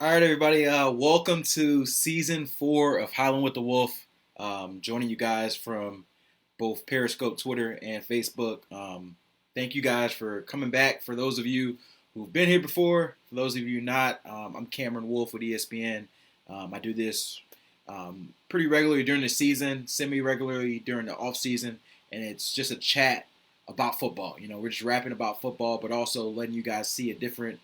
All right, everybody. Welcome to season 4 of Howling with the Wolf. Joining you guys from both Periscope, Twitter, and Facebook. Thank you guys for coming back. For those of you who've been here before, for those of you not, I'm Cameron Wolfe with ESPN. I do this pretty regularly during the season, semi-regularly during the off season, and it's just a chat about football. We're just rapping about football, but also letting you guys see a different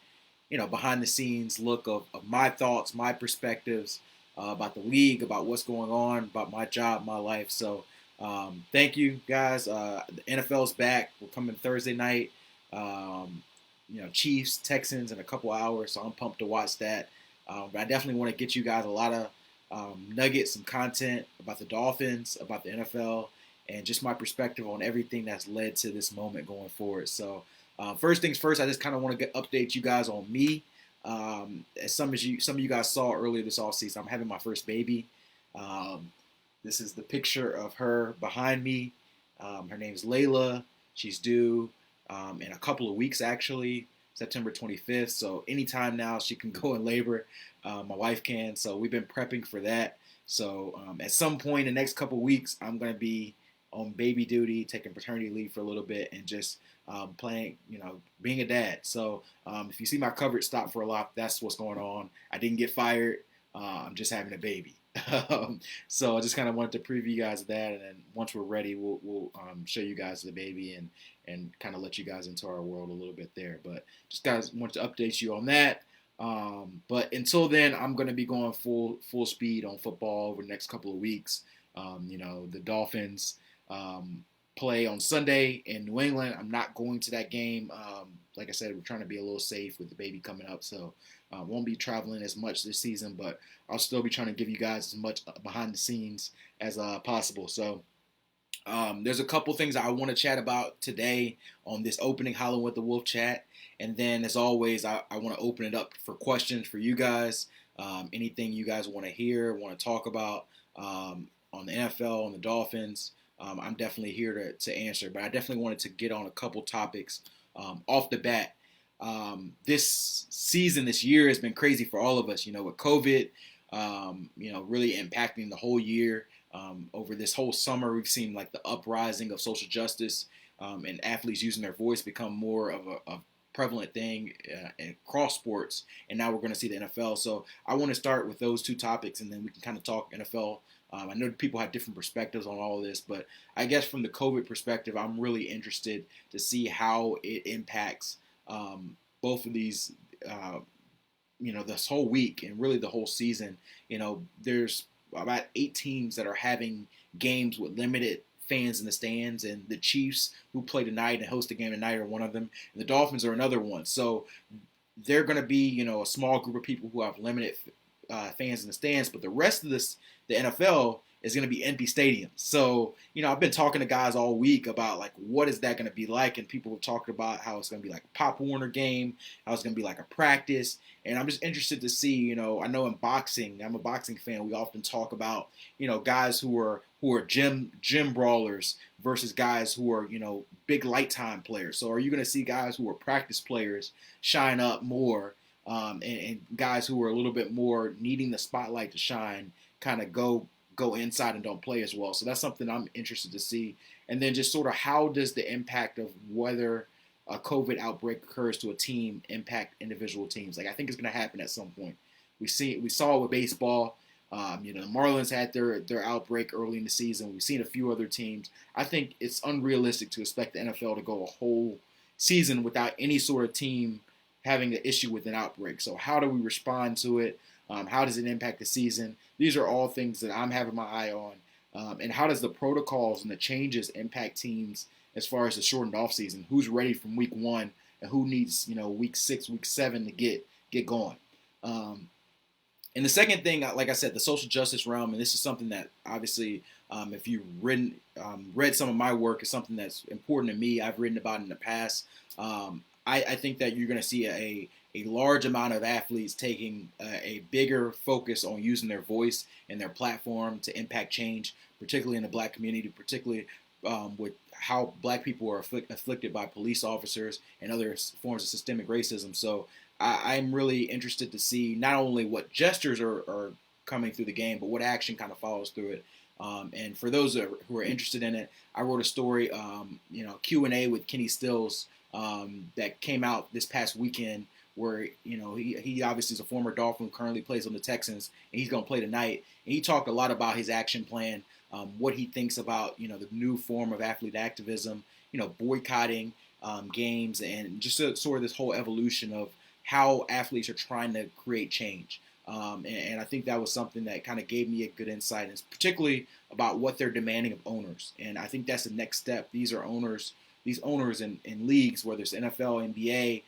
behind the scenes look of my thoughts, my perspectives about the league, about what's going on, about my job, my life. So thank you guys. The NFL's back. We're coming Thursday night. Chiefs, Texans in a couple hours. So I'm pumped to watch that. But I definitely want to get you guys a lot of nuggets, some content about the Dolphins, about the NFL, and just my perspective on everything that's led to this moment going forward. So first things first, I just kind of want to update you guys on me. As some of you guys saw earlier this offseason, I'm having my first baby. This is the picture of her behind me. Her name's Layla. She's due in a couple of weeks, actually, September 25th. So anytime now she can go in labor. My wife can. So we've been prepping for that. So at some point in the next couple of weeks, I'm going to be on baby duty, taking paternity leave for a little bit, and just playing, being a dad. So if you see my coverage stop for a lot, that's what's going on. I didn't get fired. I'm just having a baby. So I just kind of wanted to preview you guys that, and then once we're ready, we'll show you guys the baby and kind of let you guys into our world a little bit there. But just guys wanted to update you on that. But until then, I'm going to be going full speed on football over the next couple of weeks. The Dolphins play on Sunday in New England. I'm not going to that game. Like I said, we're trying to be a little safe with the baby coming up, so won't be traveling as much this season, but I'll still be trying to give you guys as much behind the scenes as possible. So there's a couple things I want to chat about today on this opening Howling with the Wolf chat, and then as always, I want to open it up for questions for you guys. Anything you guys want to hear, want to talk about on the NFL, on the Dolphins. I'm definitely here to answer, but I definitely wanted to get on a couple topics off the bat. This season, this year has been crazy for all of us, with COVID, really impacting the whole year. Over this whole summer, we've seen like the uprising of social justice and athletes using their voice become more of a prevalent thing across sports, and now we're going to see the NFL. So I want to start with those two topics, and then we can kind of talk NFL. I know people have different perspectives on all of this, but I guess from the COVID perspective, I'm really interested to see how it impacts both of these, this whole week and really the whole season. There's about 8 teams that are having games with limited fans in the stands, and the Chiefs, who play tonight and host a game tonight, are one of them, and the Dolphins are another one. So they're going to be, a small group of people who have limited fans in the stands, but the rest of the NFL is going to be empty stadiums. So, I've been talking to guys all week about like what is that going to be like, and people have talked about how it's going to be like a Pop Warner game, how it's going to be like a practice, and I'm just interested to see. I know in boxing, I'm a boxing fan. We often talk about guys who are gym brawlers versus guys who are big light time players. So, are you going to see guys who are practice players shine up more? And guys who are a little bit more needing the spotlight to shine kind of go inside and don't play as well. So that's something I'm interested to see. And then just sort of how does the impact of whether a COVID outbreak occurs to a team impact individual teams? Like I think it's going to happen at some point. We saw it with baseball. The Marlins had their outbreak early in the season. We've seen a few other teams. I think it's unrealistic to expect the NFL to go a whole season without any sort of team having an issue with an outbreak. So how do we respond to it? How does it impact the season? These are all things that I'm having my eye on. And how does the protocols and the changes impact teams as far as the shortened offseason? Who's ready from week 1 and who needs, week 6, week 7 to get going? And the second thing, like I said, the social justice realm, and this is something that obviously, if you've read some of my work, is something that's important to me. I've written about it in the past. I think that you're going to see a large amount of athletes taking a bigger focus on using their voice and their platform to impact change, particularly in the black community, particularly with how black people are afflicted by police officers and other forms of systemic racism. So I'm really interested to see not only what gestures are coming through the game, but what action kind of follows through it. And for those who are interested in it, I wrote a story, Q&A with Kenny Stills that came out this past weekend where, he obviously is a former Dolphin, currently plays on the Texans, and he's going to play tonight. And he talked a lot about his action plan, what he thinks about, the new form of athlete activism, boycotting games, and just sort of this whole evolution of how athletes are trying to create change. And I think that was something that kind of gave me a good insight, and particularly about what they're demanding of owners. And I think that's the next step. These owners in leagues, whether it's NFL, NBA,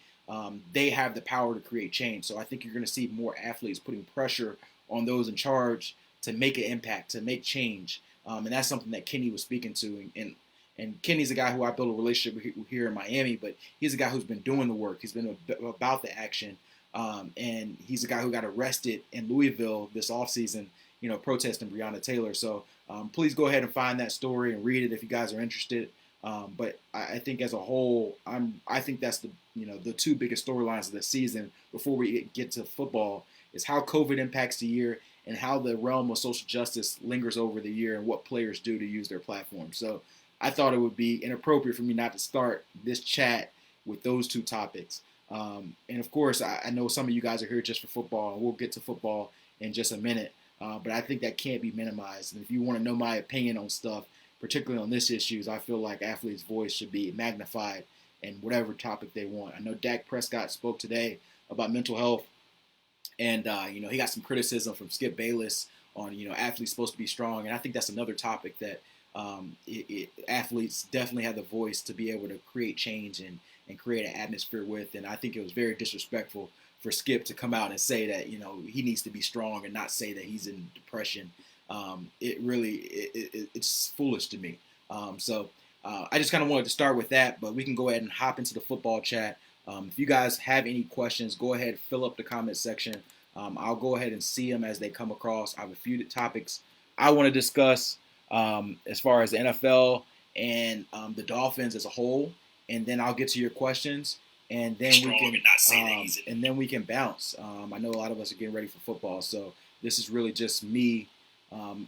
they have the power to create change. So I think you're going to see more athletes putting pressure on those in charge to make an impact, to make change. And that's something that Kenny was speaking to. And Kenny's a guy who I built a relationship with here in Miami, but he's a guy who's been doing the work. He's been about the action. And he's a guy who got arrested in Louisville this offseason, protesting Breonna Taylor. So please go ahead and find that story and read it if you guys are interested. But I think as a whole, I think that's the two biggest storylines of the season before we get to football is how COVID impacts the year and how the realm of social justice lingers over the year and what players do to use their platform. So I thought it would be inappropriate for me not to start this chat with those two topics. And of course, I know some of you guys are here just for football, and we'll get to football in just a minute. But I think that can't be minimized. And if you want to know my opinion on stuff, particularly on this issues, I feel like athletes' voice should be magnified in whatever topic they want. I know Dak Prescott spoke today about mental health, and he got some criticism from Skip Bayless on athletes supposed to be strong, and I think that's another topic that athletes definitely have the voice to be able to create change and create an atmosphere with. And I think it was very disrespectful for Skip to come out and say that he needs to be strong and not say that he's in depression. It's foolish to me. So I just kind of wanted to start with that, but we can go ahead and hop into the football chat. If you guys have any questions, go ahead, fill up the comment section. I'll go ahead and see them as they come across. I have a few topics I want to discuss as far as the NFL and the Dolphins as a whole, and then I'll get to your questions, and then we can bounce. I know a lot of us are getting ready for football, so this is really just me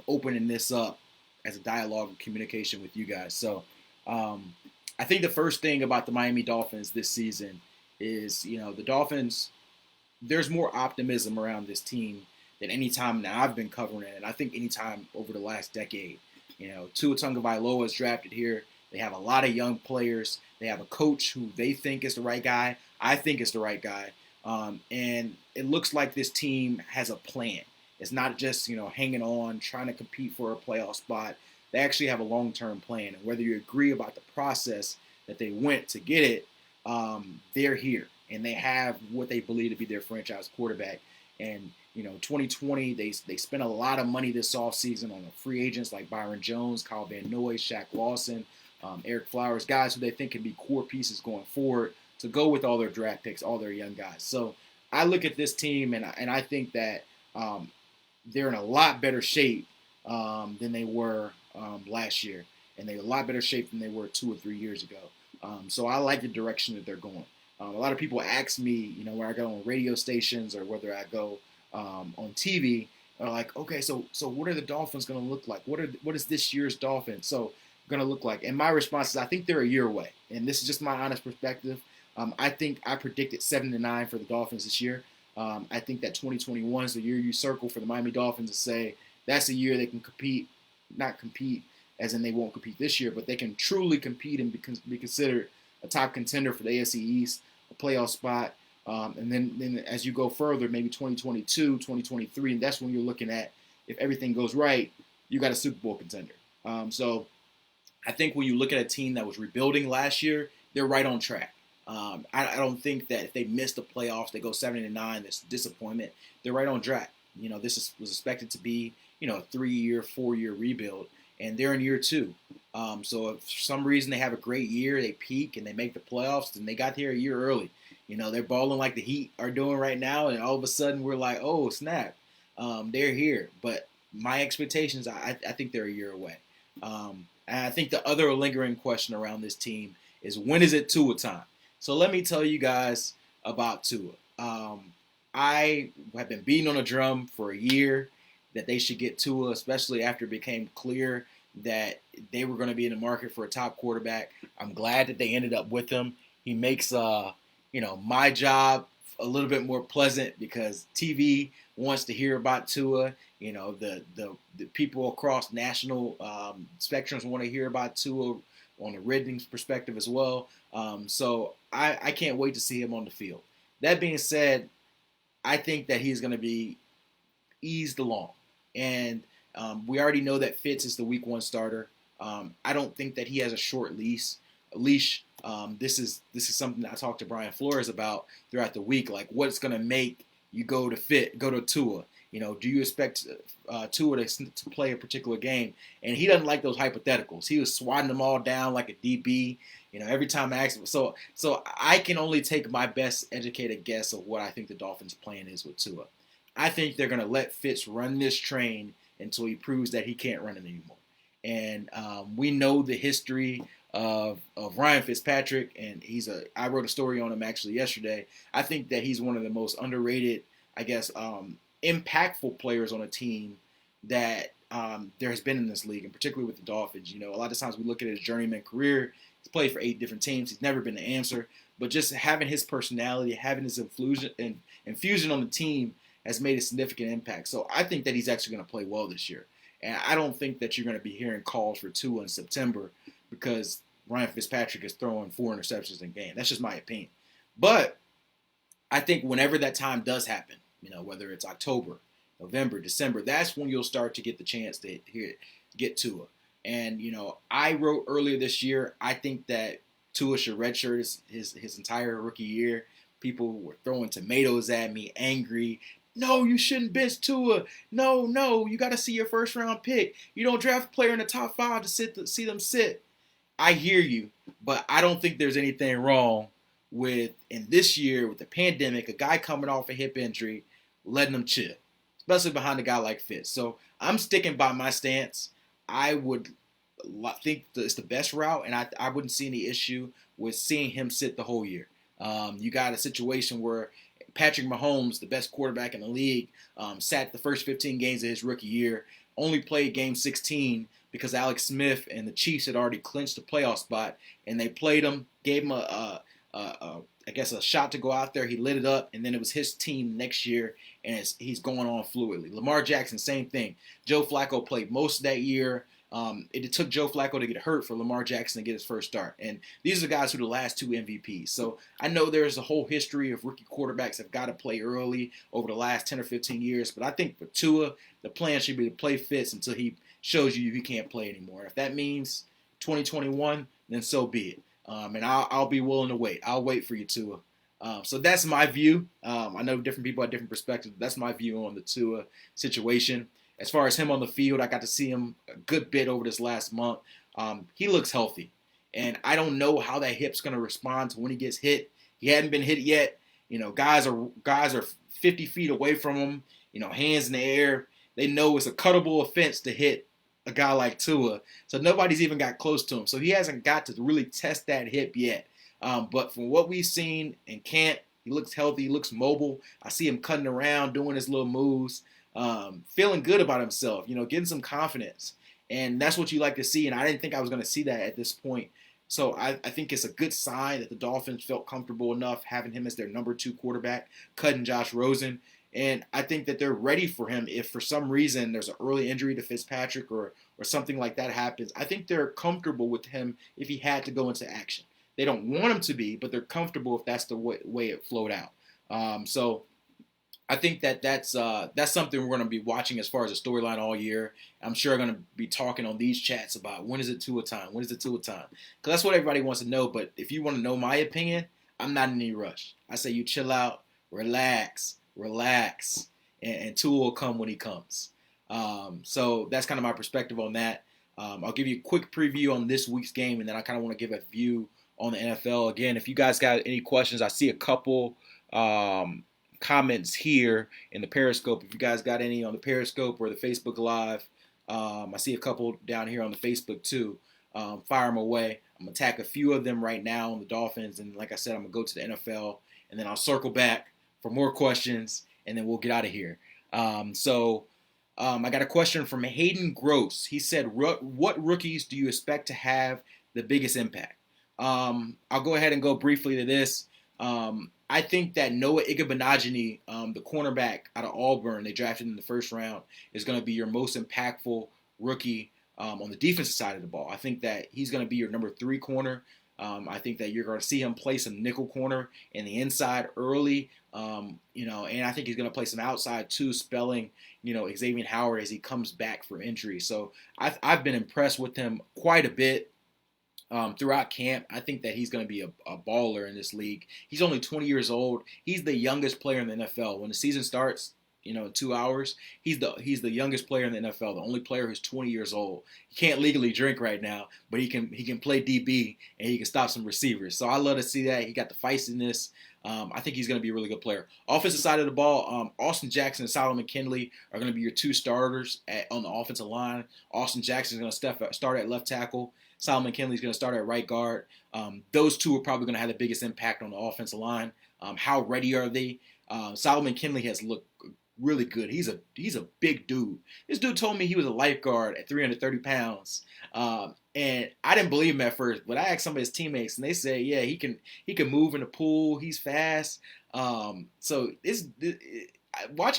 opening this up as a dialogue and communication with you guys. So I think the first thing about the Miami Dolphins this season is, the Dolphins, there's more optimism around this team than any time that I've been covering it, and I think any time over the last decade. Tua Tagovailoa is drafted here. They have a lot of young players. They have a coach who they think is the right guy. I think is the right guy. And it looks like this team has a plan. It's not just, hanging on, trying to compete for a playoff spot. They actually have a long-term plan. And whether you agree about the process that they went to get it, they're here. And they have what they believe to be their franchise quarterback. And 2020, they spent a lot of money this offseason on free agents like Byron Jones, Kyle Van Noy, Shaq Lawson, Eric Flowers, guys who they think can be core pieces going forward to go with all their draft picks, all their young guys. So I look at this team and I think that they're in a lot better shape than they were last year, and they're in a lot better shape than they were 2 or 3 years ago. So I like the direction that they're going. A lot of people ask me, where I go on radio stations or whether I go on TV, are like, okay, so what are the Dolphins going to look like? What is this year's Dolphins going to look like? And my response is, I think they're a year away, and this is just my honest perspective. I think I predicted 7-9 for the Dolphins this year. I think that 2021 is the year you circle for the Miami Dolphins to say that's a year they can compete, not compete as in they won't compete this year, but they can truly compete and be considered a top contender for the AFC East, a playoff spot. And then as you go further, maybe 2022, 2023, and that's when you're looking at, if everything goes right, you got a Super Bowl contender. So I think when you look at a team that was rebuilding last year, they're right on track. I don't think that if they miss the playoffs, they go 7-9, that's disappointment. They're right on track. This was expected to be, a 3-year, 4-year rebuild, and they're in year 2. So if for some reason they have a great year, they peak and they make the playoffs, then they got here a year early. They're balling like the Heat are doing right now, and all of a sudden we're like, oh, snap, they're here. But my expectations, I think they're a year away. And I think the other lingering question around this team is, when is it Tua time? So let me tell you guys about Tua. I have been beating on a drum for a year that they should get Tua, especially after it became clear that they were going to be in the market for a top quarterback. I'm glad that they ended up with him. He makes my job a little bit more pleasant because TV wants to hear about Tua. The people across national spectrums want to hear about Tua on the ratings perspective as well. So I can't wait to see him on the field. That being said, I think that he's going to be eased along. And we already know that Fitz is the week 1 starter. I don't think that he has a short leash. This is something that I talked to Brian Flores about throughout the week. Like, what's going to make you go to Tua? Do you expect Tua to play a particular game? And he doesn't like those hypotheticals. He was swatting them all down like a DB. Every time I asked him. So I can only take my best educated guess of what I think the Dolphins' plan is with Tua. I think they're going to let Fitz run this train until he proves that he can't run it anymore. And we know the history of Ryan Fitzpatrick, and I wrote a story on him actually yesterday. I think that he's one of the most underrated, I guess, impactful players on a team that there has been in this league, and particularly with the Dolphins. A lot of times we look at his journeyman career. He's played for 8 different teams. He's never been the answer, but just having his personality, having his infusion on the team has made a significant impact. So I think that he's actually going to play well this year. And I don't think that you're going to be hearing calls for Tua in September because Ryan Fitzpatrick is throwing 4 interceptions in a game. That's just my opinion. But I think whenever that time does happen, whether it's October, November, December, that's when you'll start to get the chance to get Tua. And, I wrote earlier this year, I think that Tua should redshirt his entire rookie year. People were throwing tomatoes at me, angry. No, you shouldn't bench Tua. No, you got to see your first round pick. You don't draft a player in the top 5 to see them sit. I hear you, but I don't think there's anything wrong with, in this year, with the pandemic, a guy coming off a hip injury, letting him chill, especially behind a guy like Fitz. So I'm sticking by my stance. I would think that it's the best route, and I wouldn't see any issue with seeing him sit the whole year. You got a situation where Patrick Mahomes, the best quarterback in the league, sat the first 15 games of his rookie year, only played game 16 because Alex Smith and the Chiefs had already clinched the playoff spot, and they played him, gave him a shot to go out there. He lit it up, and then it was his team next year, and he's going on fluidly. Lamar Jackson, same thing. Joe Flacco played most of that year. It took Joe Flacco to get hurt for Lamar Jackson to get his first start. And these are the guys who are the last 2 MVPs. So I know there's a whole history of rookie quarterbacks that have got to play early over the last 10 or 15 years. But I think for Tua, the plan should be to play Fitz until he shows you he can't play anymore. If that means 2021, then so be it. And I'll be willing to wait. I'll wait for you, Tua. So that's my view. I know different people have different perspectives. But that's my view on the Tua situation. As far as him on the field, I got to see him a good bit over this last month. He looks healthy. And I don't know how that hip's going to respond to when he gets hit. He hadn't been hit yet. Guys are 50 feet away from him, hands in the air. They know it's a cuttable offense to hit a guy like Tua. So nobody's even got close to him. So he hasn't got to really test that hip yet. But from what we've seen in camp, he looks healthy. He looks mobile. I see him cutting around, doing his little moves. Feeling good about himself, getting some confidence. And that's what you like to see. And I didn't think I was going to see that at this point. So I think it's a good sign that the Dolphins felt comfortable enough having him as their number 2 quarterback, cutting Josh Rosen. And I think that they're ready for him if for some reason there's an early injury to Fitzpatrick or something like that happens. I think they're comfortable with him if he had to go into action. They don't want him to be, but they're comfortable if that's the way it flowed out. So I think that's something we're going to be watching as far as a storyline all year. I'm sure I'm going to be talking on these chats about when is it Tua time? When is it Tua time? Because that's what everybody wants to know. But if you want to know my opinion, I'm not in any rush. I say you chill out, relax, and Tua will come when he comes. So that's kind of my perspective on that. I'll give you a quick preview on this week's game, and then I kind of want to give a view on the NFL. Again, if you guys got any questions, I see a couple comments here in the Periscope. If you guys got any on the Periscope or the Facebook Live, I see a couple down here on the Facebook too. Fire them away. I'm going to attack a few of them right now on the Dolphins, and like I said, I'm going to go to the NFL, and then I'll circle back for more questions, and then we'll get out of here. I got a question from Hayden Gross. He said, "What rookies do you expect to have the biggest impact?" I'll go ahead and go briefly to this. I think that Noah Igbenogany, the cornerback out of Auburn, they drafted in the first round, is going to be your most impactful rookie on the defensive side of the ball. I think that he's going to be your number 3 corner. I think that you're going to see him play some nickel corner in the inside early, and I think he's going to play some outside too, spelling, Xavier Howard as he comes back from injury. So I've been impressed with him quite a bit throughout camp. I think that he's going to be a baller in this league. He's only 20 years old. He's the youngest player in the NFL. When the season starts, in 2 hours, he's the youngest player in the NFL, the only player who's 20 years old. He can't legally drink right now, but he can play DB and he can stop some receivers. So I love to see that. He got the feistiness. I think he's going to be a really good player. Offensive side of the ball, Austin Jackson and Solomon McKinley are going to be your 2 starters on the offensive line. Austin Jackson is going to start at left tackle. Solomon McKinley is going to start at right guard. Those 2 are probably going to have the biggest impact on the offensive line. How ready are they? Solomon McKinley has looked really good. He's a big dude. This dude told me he was a lifeguard at 330 pounds. And I didn't believe him at first, but I asked some of his teammates, and they said, yeah, he can move in the pool. He's fast. Watch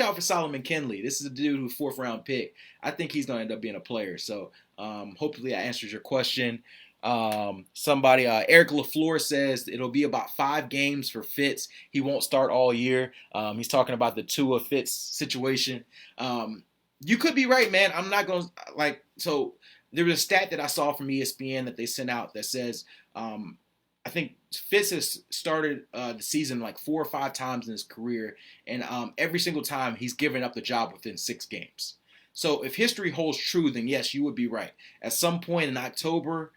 out for Solomon McKinley. This is a dude who's 4th round pick. I think he's going to end up being a player. So hopefully that answers your question. Eric LaFleur says it'll be about 5 games for Fitz. He won't start all year. He's talking about the Tua Fitz situation. You could be right, man. I'm not going to so there was a stat that I saw from ESPN that they sent out that says, I think Fitz has started the season 4 or 5 times in his career, and every single time he's given up the job within 6 games. So if history holds true, then yes, you would be right. At some point in October,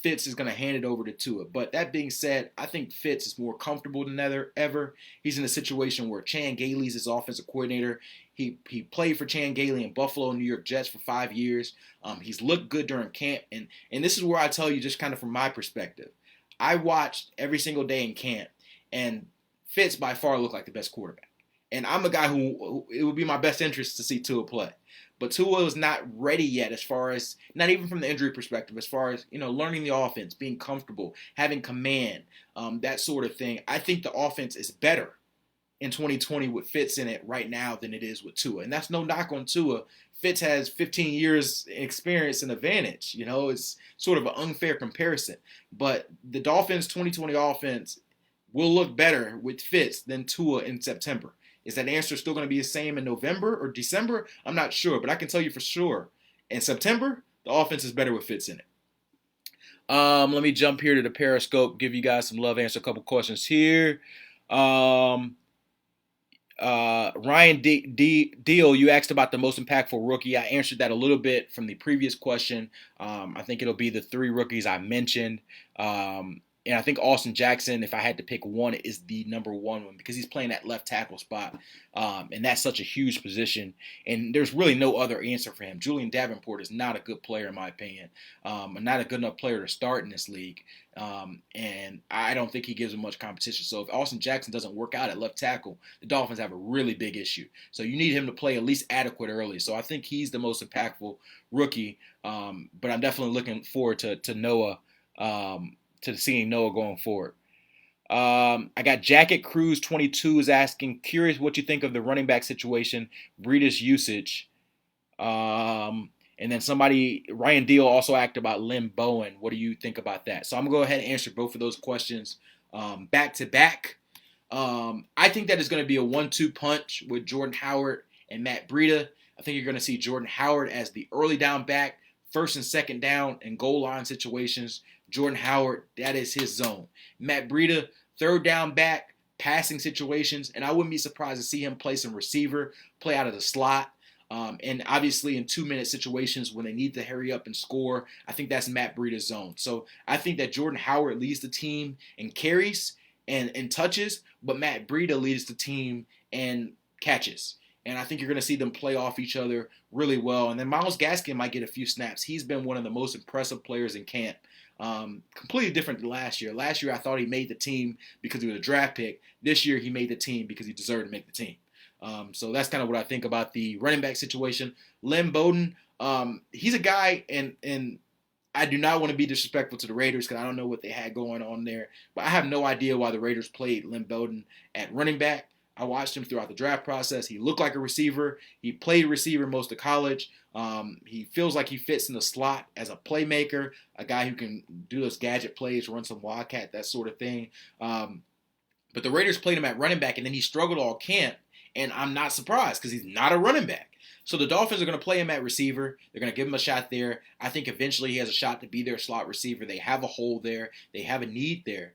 Fitz is going to hand it over to Tua. But that being said, I think Fitz is more comfortable than ever. He's in a situation where Chan Gailey's his offensive coordinator. He played for Chan Gailey in Buffalo and New York Jets for 5 years. He's looked good during camp. And this is where I tell you just kind of from my perspective. I watched every single day in camp, and Fitz by far looked like the best quarterback. And I'm a guy who it would be my best interest to see Tua play. But Tua is not ready yet as far as, not even from the injury perspective, as far as, learning the offense, being comfortable, having command, that sort of thing. I think the offense is better in 2020 with Fitz in it right now than it is with Tua. And that's no knock on Tua. Fitz has 15 years experience and advantage. It's sort of an unfair comparison. But the Dolphins' 2020 offense will look better with Fitz than Tua in September. Is that answer still going to be the same in November or December? I'm not sure, but I can tell you for sure. In September, the offense is better with Fitz in it. Let me jump here to the Periscope, give you guys some love, answer a couple questions here. Ryan Deal, you asked about the most impactful rookie. I answered that a little bit from the previous question. I think it'll be the 3 rookies I mentioned. And I think Austin Jackson, if I had to pick one, is the number 1 one because he's playing that left tackle spot. And that's such a huge position. And there's really no other answer for him. Julian Davenport is not a good player, in my opinion. Not a good enough player to start in this league. And I don't think he gives him much competition. So if Austin Jackson doesn't work out at left tackle, the Dolphins have a really big issue. So you need him to play at least adequate early. So I think he's the most impactful rookie. But I'm definitely looking forward to Noah. To seeing Noah going forward. I got Jacket Cruz 22 is asking, curious what you think of the running back situation, Breida's usage. And then Ryan Deal also asked about Lynn Bowen. What do you think about that? So I'm going to go ahead and answer both of those questions back to back. I think that is going to be a 1-2 punch with Jordan Howard and Matt Breida. I think you're going to see Jordan Howard as the early down back, first and second down and goal line situations. Jordan Howard, that is his zone. Matt Breida, third down back, passing situations, and I wouldn't be surprised to see him play some receiver, play out of the slot, and obviously in 2-minute situations when they need to hurry up and score, I think that's Matt Breida's zone. So I think that Jordan Howard leads the team in carries and touches, but Matt Breida leads the team in catches. And I think you're going to see them play off each other really well. And then Myles Gaskin might get a few snaps. He's been one of the most impressive players in camp. Completely different than last year. Last year, I thought he made the team because he was a draft pick. This year, he made the team because he deserved to make the team. So that's kind of what I think about the running back situation. Lynn Bowden, he's a guy, and I do not want to be disrespectful to the Raiders because I don't know what they had going on there. But I have no idea why the Raiders played Lynn Bowden at running back. I watched him throughout the draft process. He looked like a receiver. He played receiver most of college. He feels like he fits in the slot as a playmaker, a guy who can do those gadget plays, run some wildcat, that sort of thing. But the Raiders played him at running back, and then he struggled all camp. And I'm not surprised because he's not a running back. So the Dolphins are going to play him at receiver. They're going to give him a shot there. I think eventually he has a shot to be their slot receiver. They have a hole there. They have a need there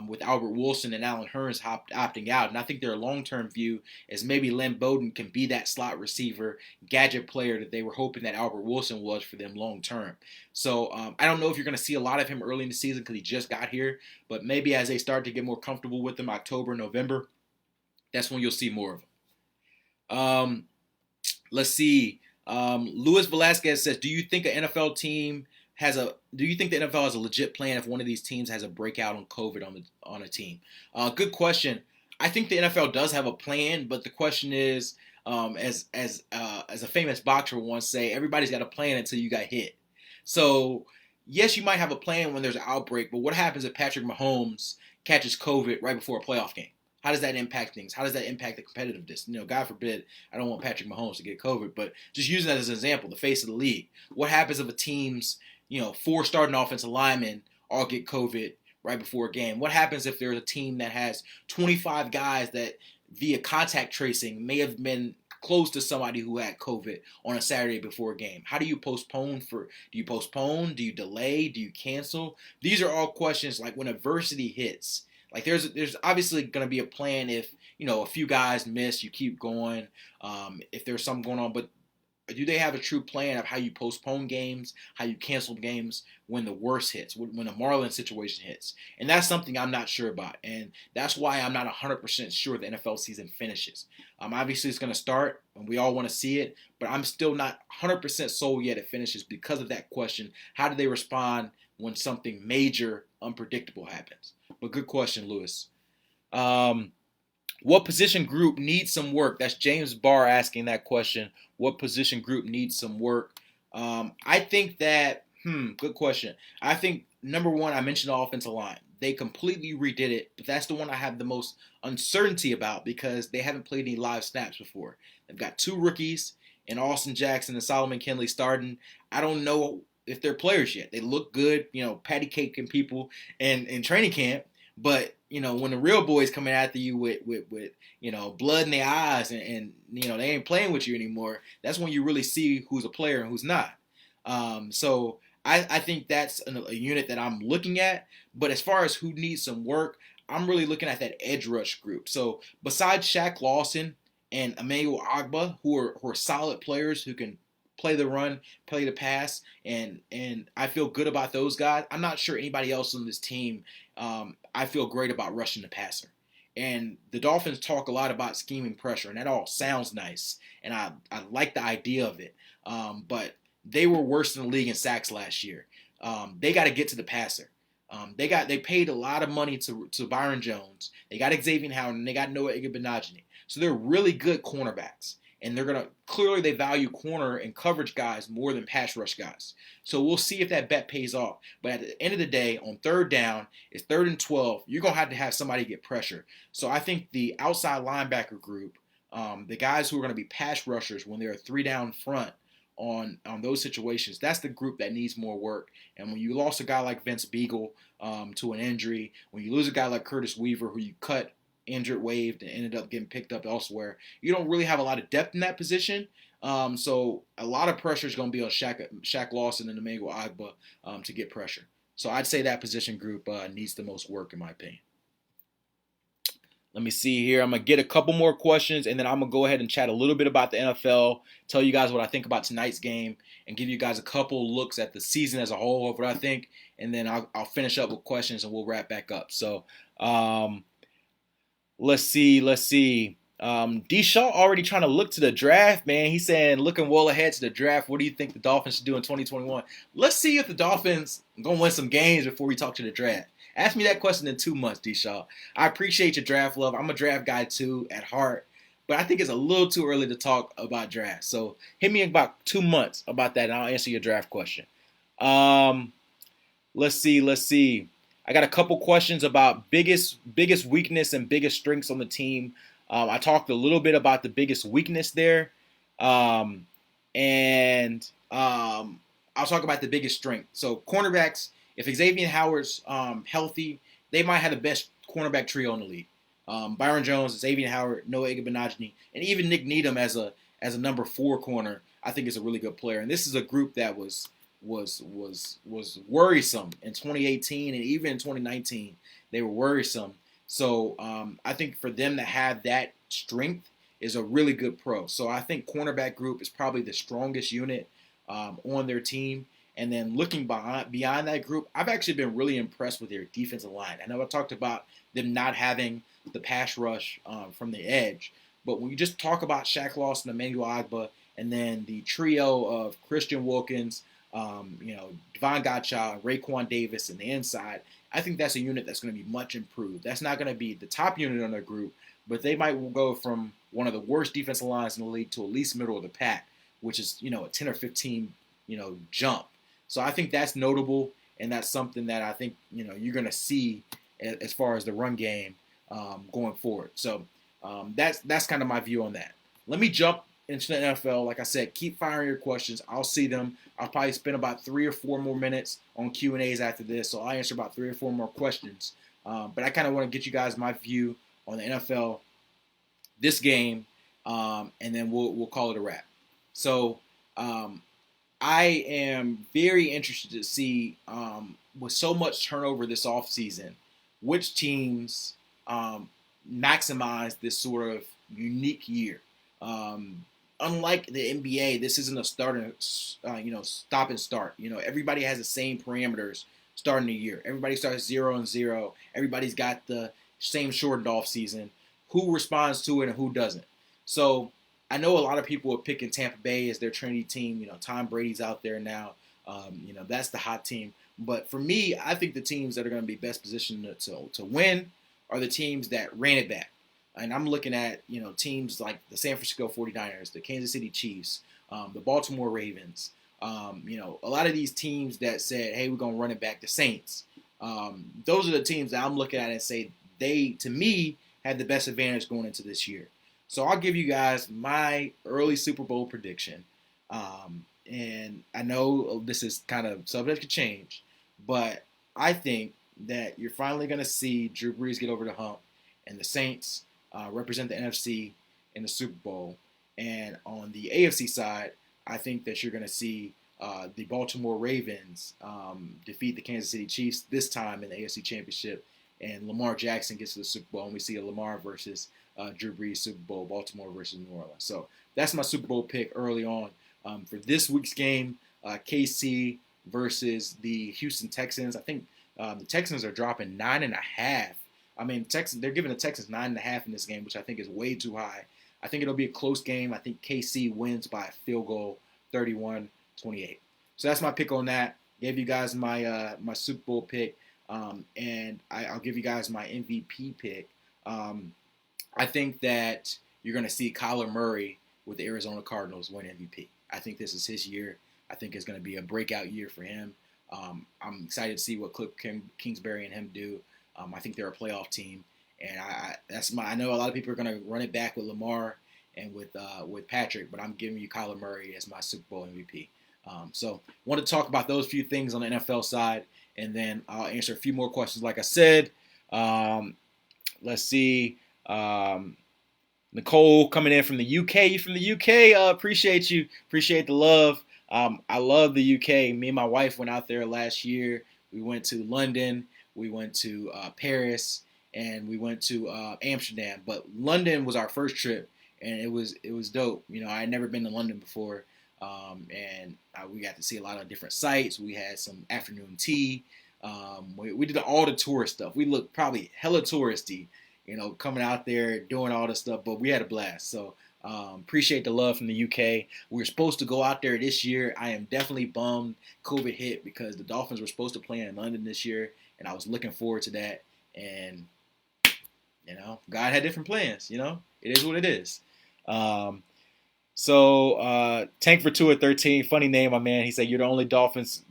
with Albert Wilson and Allen Hurns opting out. And I think their long-term view is maybe Lynn Bowden can be that slot receiver, gadget player that they were hoping that Albert Wilson was for them long-term. So I don't know if you're going to see a lot of him early in the season because he just got here. But maybe as they start to get more comfortable with him, October, November, that's when you'll see more of him. Let's see. Luis Velasquez says, do you think the NFL has a legit plan if one of these teams has a breakout on COVID on a team? Good question. I think the NFL does have a plan, but the question is, as a famous boxer once say, everybody's got a plan until you got hit. So yes, you might have a plan when there's an outbreak, but what happens if Patrick Mahomes catches COVID right before a playoff game? How does that impact things? How does that impact the competitiveness? God forbid, I don't want Patrick Mahomes to get COVID, but just using that as an example, the face of the league. What happens if a team's, 4 starting offensive linemen all get COVID right before a game? What happens if there's a team that has 25 guys that via contact tracing may have been close to somebody who had COVID on a Saturday before a game? How do you postpone? Do you postpone? Do you delay? Do you cancel? These are all questions like when adversity hits. Like there's obviously going to be a plan if, a few guys miss, you keep going, if there's something going on. But do they have a true plan of how you postpone games, how you cancel games when the worst hits, when the Marlins situation hits? And that's something I'm not sure about. And that's why I'm not 100% sure the NFL season finishes. Obviously, it's going to start, and we all want to see it. But I'm still not 100% sold yet it finishes because of that question. How do they respond when something major, unpredictable happens? But good question, Lewis. What position group needs some work? That's James Barr asking that question. What position group needs some work? I think that, good question. I think, number one, I mentioned the offensive line. They completely redid it, but that's the one I have the most uncertainty about because they haven't played any live snaps before. They've got 2 rookies, and Austin Jackson and Solomon Kindley starting. I don't know if they're players yet. They look good, patty caking people in training camp. But, when the real boys coming after you with blood in their eyes and they ain't playing with you anymore, that's when you really see who's a player and who's not. So I think that's a unit that I'm looking at. But as far as who needs some work, I'm really looking at that edge rush group. So besides Shaq Lawson and Emmanuel Ogbah, who are solid players who can play the run, play the pass, and I feel good about those guys. I'm not sure anybody else on this team I feel great about rushing the passer. And the Dolphins talk a lot about scheming pressure, and that all sounds nice, and I like the idea of it. But they were worse than the league in sacks last year. They got to get to the passer. They paid a lot of money to Byron Jones. They got Xavier Howard, and they got Noah Igbenogany. So they're really good cornerbacks. And clearly they value corner and coverage guys more than pass rush guys. So we'll see if that bet pays off. But at the end of the day, on third down, it's 3rd and 12. You're going to have somebody get pressure. So I think the outside linebacker group, the guys who are going to be pass rushers when they're a 3 down front on those situations, that's the group that needs more work. And when you lost a guy like Vince Beagle to an injury, when you lose a guy like Curtis Weaver who you cut injured, waived, and ended up getting picked up elsewhere, you don't really have a lot of depth in that position. So a lot of pressure is going to be on Shaq Lawson and Emmanuel Ogbah to get pressure. So I'd say that position group needs the most work, in my opinion. Let me see here. I'm going to get a couple more questions, and then I'm going to go ahead and chat a little bit about the NFL, tell you guys what I think about tonight's game, and give you guys a couple looks at the season as a whole of what I think, and then I'll finish up with questions, and we'll wrap back up. So, let's see. D. Shaw already trying to look to the draft, man. He's saying, looking well ahead to the draft. What do you think the Dolphins should do in 2021? Let's see if the Dolphins are going to win some games before we talk to the draft. Ask me that question in 2 months, D. Shaw. I appreciate your draft love. I'm a draft guy too at heart, but I think it's a little too early to talk about draft. So hit me in about 2 months about that, and I'll answer your draft question. Um, let's see. I got a couple questions about biggest weakness and biggest strengths on the team. I talked a little bit about the biggest weakness there, um, and I'll talk about the biggest strength. So cornerbacks, if Xavier Howard's healthy, they might have the best cornerback trio in the league. Byron Jones, Xavier Howard, Noah Igbenogany, and even Nick Needham as a number 4 corner, I think is a really good player. And this is a group that was worrisome in 2018 and even in 2019. They were worrisome. So I think for them to have that strength is a really good pro. So I think cornerback group is probably the strongest unit on their team. And then looking beyond that group, I've actually been really impressed with their defensive line. I know I talked about them not having the pass rush from the edge, but when you just talk about Shaq Lawson, Emmanuel Agba, and then the trio of Christian Wilkins, Devon Godchild, Raekwon Davis in the inside, I think that's a unit that's going to be much improved. That's not going to be the top unit on their group, but they might go from one of the worst defensive lines in the league to at least middle of the pack, which is, a 10 or 15, jump. So I think that's notable, and that's something that I think, you're going to see as far as the run game going forward. So that's kind of my view on that. Let me jump into the NFL. Like I said, keep firing your questions. I'll see them. I'll probably spend about 3 or 4 more minutes on Q&As after this, so I'll answer about 3 or 4 more questions. But I kind of want to get you guys my view on the NFL, this game, and then we'll call it a wrap. So I am very interested to see, with so much turnover this offseason, which teams maximize this sort of unique year. Unlike the NBA, this isn't a stop and start. Everybody has the same parameters starting the year. Everybody starts 0-0. Everybody's got the same shortened off season. Who responds to it and who doesn't? So I know a lot of people are picking Tampa Bay as their Trinity team. Tom Brady's out there now. That's the hot team. But for me, I think the teams that are going to be best positioned to win are the teams that ran it back. And I'm looking at, teams like the San Francisco 49ers, the Kansas City Chiefs, the Baltimore Ravens, a lot of these teams that said, hey, we're going to run it back, the Saints. Those are the teams that I'm looking at and say they, to me, had the best advantage going into this year. So I'll give you guys my early Super Bowl prediction. And I know this is kind of subject to change, but I think that you're finally going to see Drew Brees get over the hump and the Saints represent the NFC in the Super Bowl. And on the AFC side, I think that you're going to see the Baltimore Ravens defeat the Kansas City Chiefs this time in the AFC Championship, and Lamar Jackson gets to the Super Bowl, and we see a Lamar versus Drew Brees Super Bowl, Baltimore versus New Orleans. So that's my Super Bowl pick early on. For this week's game, KC versus the Houston Texans. I think the Texans are dropping 9.5. They're giving the Texans 9.5 in this game, which I think is way too high. I think it'll be a close game. I think KC wins by a field goal, 31-28. So that's my pick on that. Gave you guys my my Super Bowl pick, and I'll give you guys my MVP pick. I think that you're going to see Kyler Murray with the Arizona Cardinals win MVP. I think this is his year. I think it's going to be a breakout year for him. I'm excited to see what Cliff Kingsbury and him do. I think they're a playoff team, and I know a lot of people are going to run it back with Lamar and with Patrick, but I'm giving you Kyler Murray as my Super Bowl MVP. So I want to talk about those few things on the NFL side, and then I'll answer a few more questions. Like I said, let's see. Nicole coming in from the UK. You from the UK? Appreciate you. Appreciate the love. I love the UK. Me and my wife went out there last year. We went to London. We went to Paris, and we went to Amsterdam. But London was our first trip, and it was dope. I had never been to London before, and we got to see a lot of different sites. We had some afternoon tea. We did all the tourist stuff. We looked probably hella touristy, coming out there doing all this stuff. But we had a blast. So appreciate the love from the UK. We were supposed to go out there this year. I am definitely bummed COVID hit because the Dolphins were supposed to play in London this year, and I was looking forward to that. And God had different plans. It is what it is. Tank for Tua 13, funny name, my man. He said you're the only Dolphins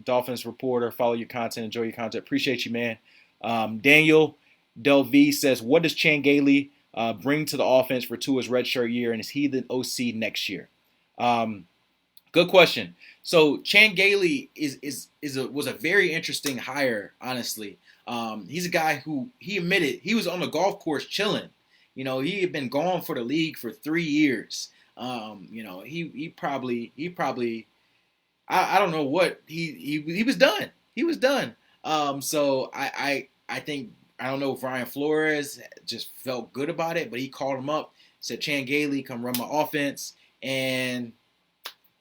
reporter. Follow your content, enjoy your content. Appreciate you, man. Daniel Del V says, what does Chan Gailey bring to the offense for Tua's redshirt year, and is he the OC next year? Good question. So Chan Gailey was a very interesting hire, honestly. He's a guy who he admitted he was on the golf course chilling. He had been gone for the league for 3 years. He probably I don't know what he was done. He was done. So I think I don't know if Ryan Flores just felt good about it, but he called him up, said, Chan Gailey, come run my offense, and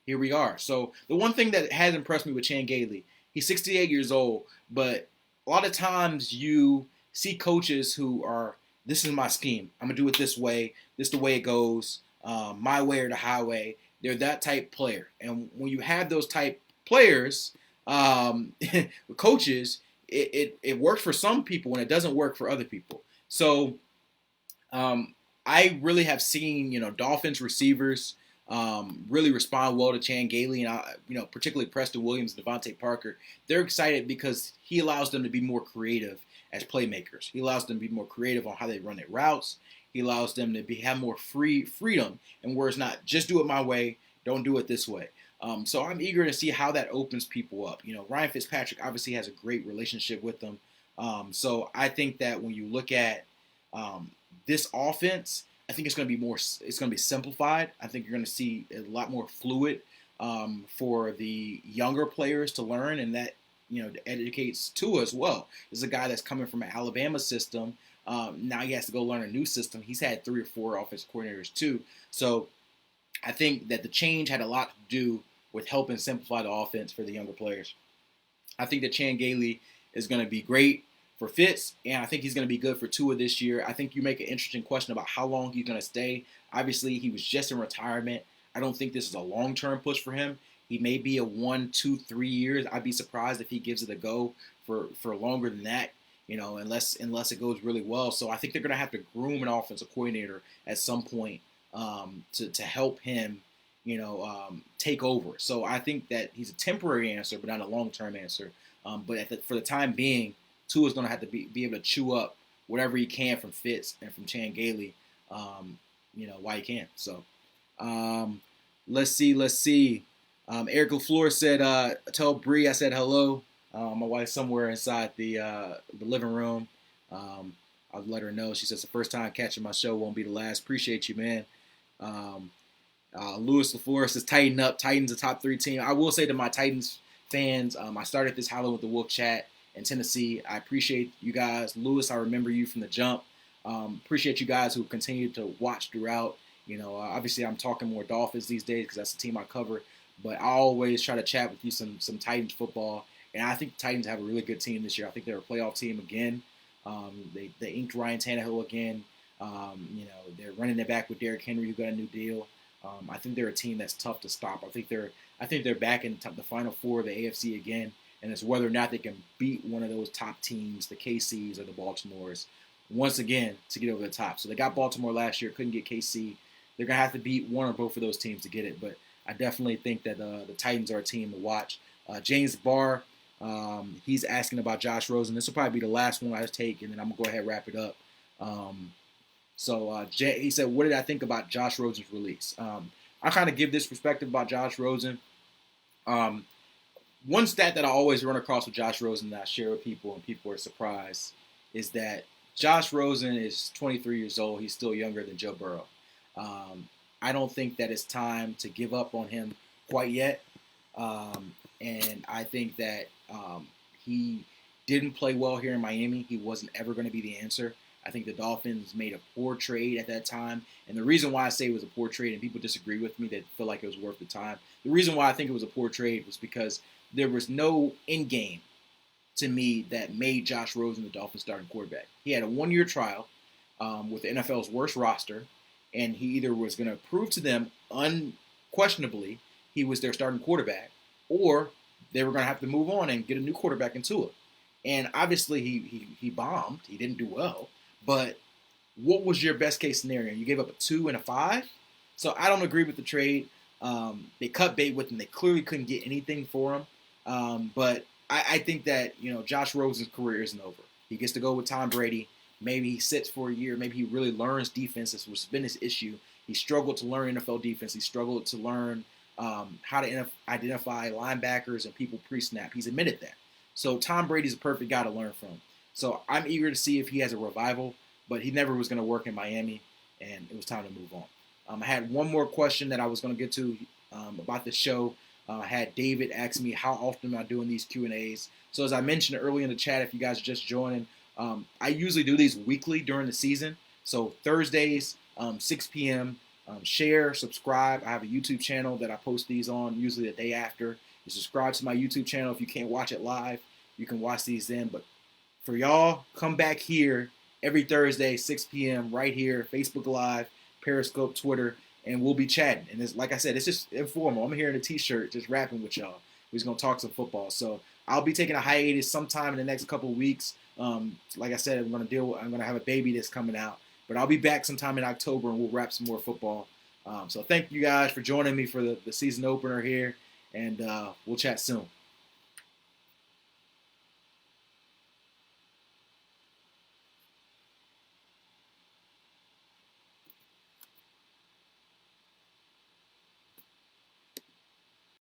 here we are. So the one thing that has impressed me with Chan Gailey, he's 68 years old, but a lot of times you see coaches who are, this is my scheme. I'm going to do it this way. This is the way it goes. My way or the highway. They're that type player. And when you have those type players, coaches, it works for some people and it doesn't work for other people. So I really have seen, Dolphins receivers really respond well to Chan Gailey, and particularly Preston Williams and Devontae Parker. They're excited because he allows them to be more creative as playmakers. He allows them to be more creative on how they run their routes. He allows them to have more freedom, and where it's not just do it my way, don't do it this way. So I'm eager to see how that opens people up. Ryan Fitzpatrick obviously has a great relationship with them. So I think that when you look at this offense, I think it's going to be simplified. I think you're going to see a lot more fluid for the younger players to learn, and that educates Tua as well. This is a guy that's coming from an Alabama system. Now he has to go learn a new system. He's had 3 or 4 offensive coordinators too. So I think that the change had a lot to do with helping simplify the offense for the younger players. I think that Chan Gailey is going to be great for Fitz, and I think he's going to be good for Tua this year. I think you make an interesting question about how long he's going to stay. Obviously, he was just in retirement. I don't think this is a long-term push for him. He may be a 1, 2, 3 years. I'd be surprised if he gives it a go for longer than that, unless it goes really well. So I think they're going to have to groom an offensive coordinator at some point to help him, take over. So I think that he's a temporary answer, but not a long-term answer. But for the time being, Tua's going to have to be able to chew up whatever he can from Fitz and from Chan Gailey, while he can. So let's see. Eric LaFleur said, tell Bree I said hello. My wife's somewhere inside the living room. I'll let her know. She says the first time catching my show, won't be the last. Appreciate you, man. Louis LaFleur says tighten up. Titans a top 3 team. I will say to my Titans fans, I started this Howling with the Wolf chat in Tennessee. I appreciate you guys. Louis, I remember you from the jump. Appreciate you guys who continue to watch throughout. Obviously I'm talking more Dolphins these days because that's the team I cover. But I always try to chat with you some Titans football. And I think the Titans have a really good team this year. I think they're a playoff team again. They inked Ryan Tannehill again. They're running it back with Derrick Henry, who got a new deal. I think they're a team that's tough to stop. I think they're back in the Final Four of the AFC again, and it's whether or not they can beat one of those top teams, the KCs or the Baltimores, once again to get over the top. So they got Baltimore last year, couldn't get KC. They're gonna have to beat one or both of those teams to get it. But I definitely think that the Titans are a team to watch. James Barr, he's asking about Josh Rosen. This will probably be the last one I take, and then I'm gonna go ahead and wrap it up. He said, what did I think about Josh Rosen's release? I kind of give this perspective about Josh Rosen. One stat that I always run across with Josh Rosen that I share with people and people are surprised is that Josh Rosen is 23 years old. He's still younger than Joe Burrow. I don't think that it's time to give up on him quite yet. And I think that he didn't play well here in Miami. He wasn't ever going to be the answer. I think the Dolphins made a poor trade at that time. And the reason why I say it was a poor trade, and people disagree with me, they feel like it was worth the time. The reason why I think it was a poor trade was because there was no end game to me that made Josh Rosen the Dolphins starting quarterback. He had a 1-year trial. with the NFL's worst roster, and he either was going to prove to them unquestionably he was their starting quarterback, or they were going to have to move on and get a new quarterback in Tua. And obviously he bombed. He didn't do well. But what was your best case scenario? You gave up a 2 and a 5? So I don't agree with the trade. They cut bait with him. They clearly couldn't get anything for him. But I think that, Josh Rosen's career isn't over. He gets to go with Tom Brady. Maybe he sits for a year. Maybe he really learns defense, which has been his issue. He struggled to learn NFL defense. He struggled to learn how to identify linebackers and people pre-snap. He's admitted that. So Tom Brady's a perfect guy to learn from. So I'm eager to see if he has a revival, but he never was going to work in Miami, and it was time to move on. I had one more question that I was going to get to about the show. I had David ask me how often am I doing these Q&As. So as I mentioned earlier in the chat, if you guys are just joining, I usually do these weekly during the season. So Thursdays, 6 p.m., share, subscribe. I have a YouTube channel that I post these on usually the day after. You subscribe to my YouTube channel. If you can't watch it live, you can watch these then. But for y'all, come back here every Thursday, 6 p.m. right here, Facebook Live, Periscope, Twitter, and we'll be chatting. And it's, like I said, it's just informal. I'm here in a t-shirt just rapping with y'all. We're just going to talk some football. So I'll be taking a hiatus sometime in the next couple of weeks. Like I said, I'm going to have a baby that's coming out. But I'll be back sometime in October, and we'll wrap some more football. So thank you guys for joining me for the season opener here, and we'll chat soon.